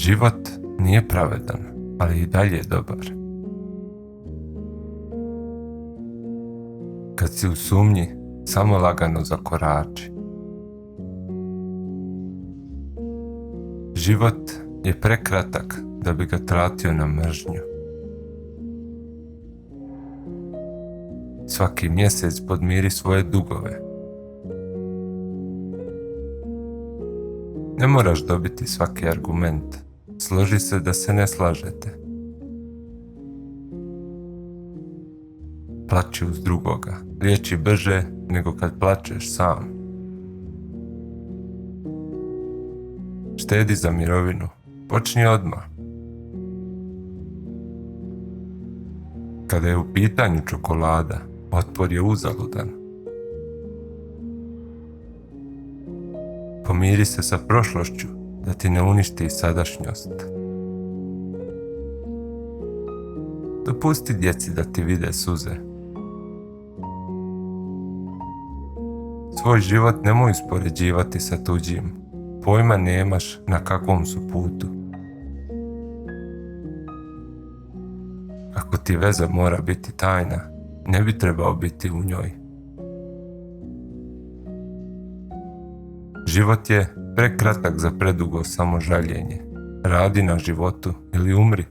Život nije pravedan, ali i dalje je dobar. Kad si u sumnji, samo lagano zakorači. Život je prekratak da bi ga tratio na mržnju. Svaki mjesec podmiri svoje dugove. Ne moraš dobiti svaki argument. Složi se da se ne slažete. Plači uz drugoga. Riječi brže nego kad plačeš sam. Štedi za mirovinu. Počni odmah. Kada je u pitanju čokolada, otpor je uzaludan. Pomiri se sa prošlošću da ti ne uništi sadašnjost. Dopusti djeci da ti vide suze. Svoj život nemoj uspoređivati sa tuđim. Pojma nemaš na kakvom su putu. Ako ti veza mora biti tajna, ne bi trebao biti u njoj. Život je prekratak za predugo samožaljenje. Radi na životu ili umri.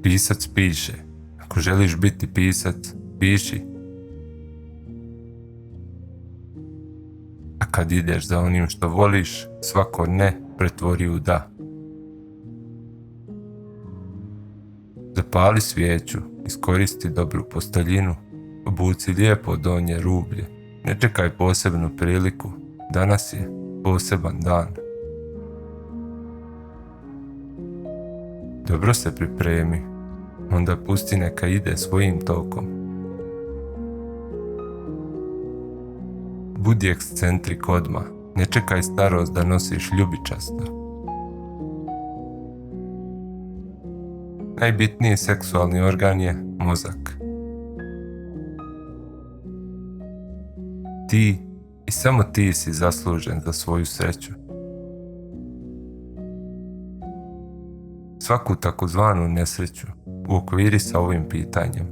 Pisac piše. Ako želiš biti pisac, piši. A kad ideš za onim što voliš, svako ne pretvori u da. Zapali svijeću, iskoristi dobru posteljinu, obuci lijepo donje rublje. Ne čekaj posebnu priliku, danas je poseban dan. Dobro se pripremi, onda pusti neka ide svojim tokom. Budi ekscentrik odmah, ne čekaj starost da nosiš ljubičasto. Najbitniji seksualni organ je mozak. Ti i samo ti si zaslužen za svoju sreću. Svaku takozvanu nesreću uokviri sa ovim pitanjem.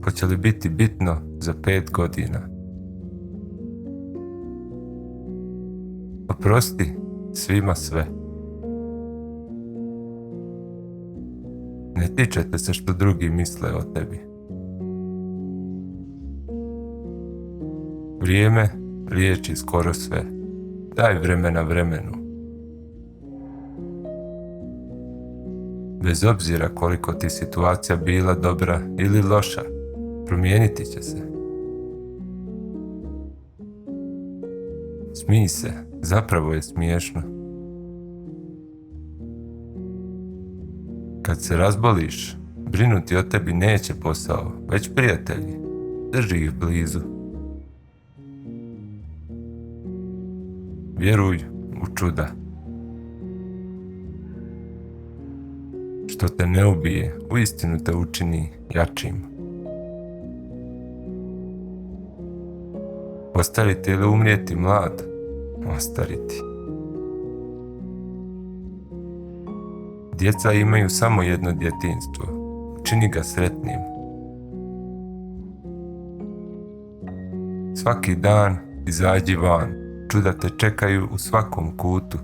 Hoće li biti bitno za 5 godina? Oprosti svima sve. Ne tičete se što drugi misle o tebi. Vrijeme liječi skoro sve. Daj vremena vremenu. Bez obzira koliko ti situacija bila dobra ili loša, promijeniti će se. Smij se, zapravo je smiješno. Kad se razboliš, brinuti o tebi neće posao, već prijatelji. Drži ih blizu. Vjeruj u čuda. Što te ne ubije, uistinu te učini jačim. Ostariti ili umrijeti mlad? Ostariti. Djeca imaju samo jedno djetinjstvo. Čini ga sretnim. Svaki dan izađi van. Čuda te čekaju u svakom kutu.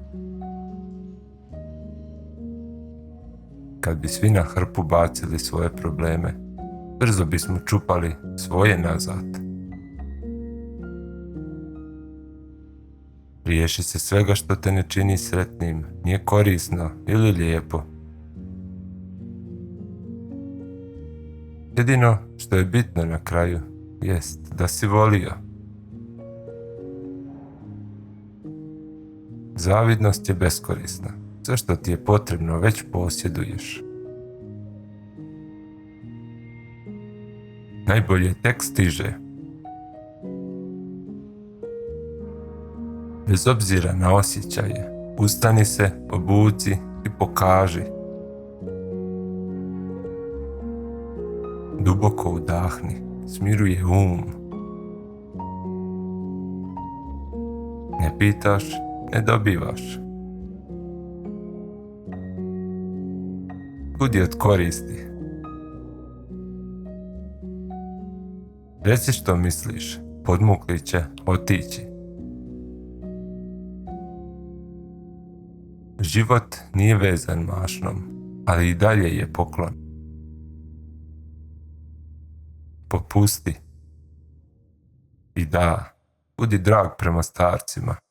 Kad bi svi na hrpu bacili svoje probleme, brzo bismo čupali svoje nazad. Riješi se svega što te ne čini sretnim, nije korisno ili lijepo. Jedino što je bitno na kraju jest da si volio. Zavidnost je beskorisna. Sve što ti je potrebno već posjeduješ. Najbolje tek stiže. Bez obzira na osjećaje, ustani se, obuci i pokaži. Duboko udahni, smiruje um. Ne pitaš, ne dobivaš. Budi od koristi. Reci što misliš, podmukli će otići. Život nije vezan mašnom, ali i dalje je poklon. Popusti. I da, budi drag prema starcima.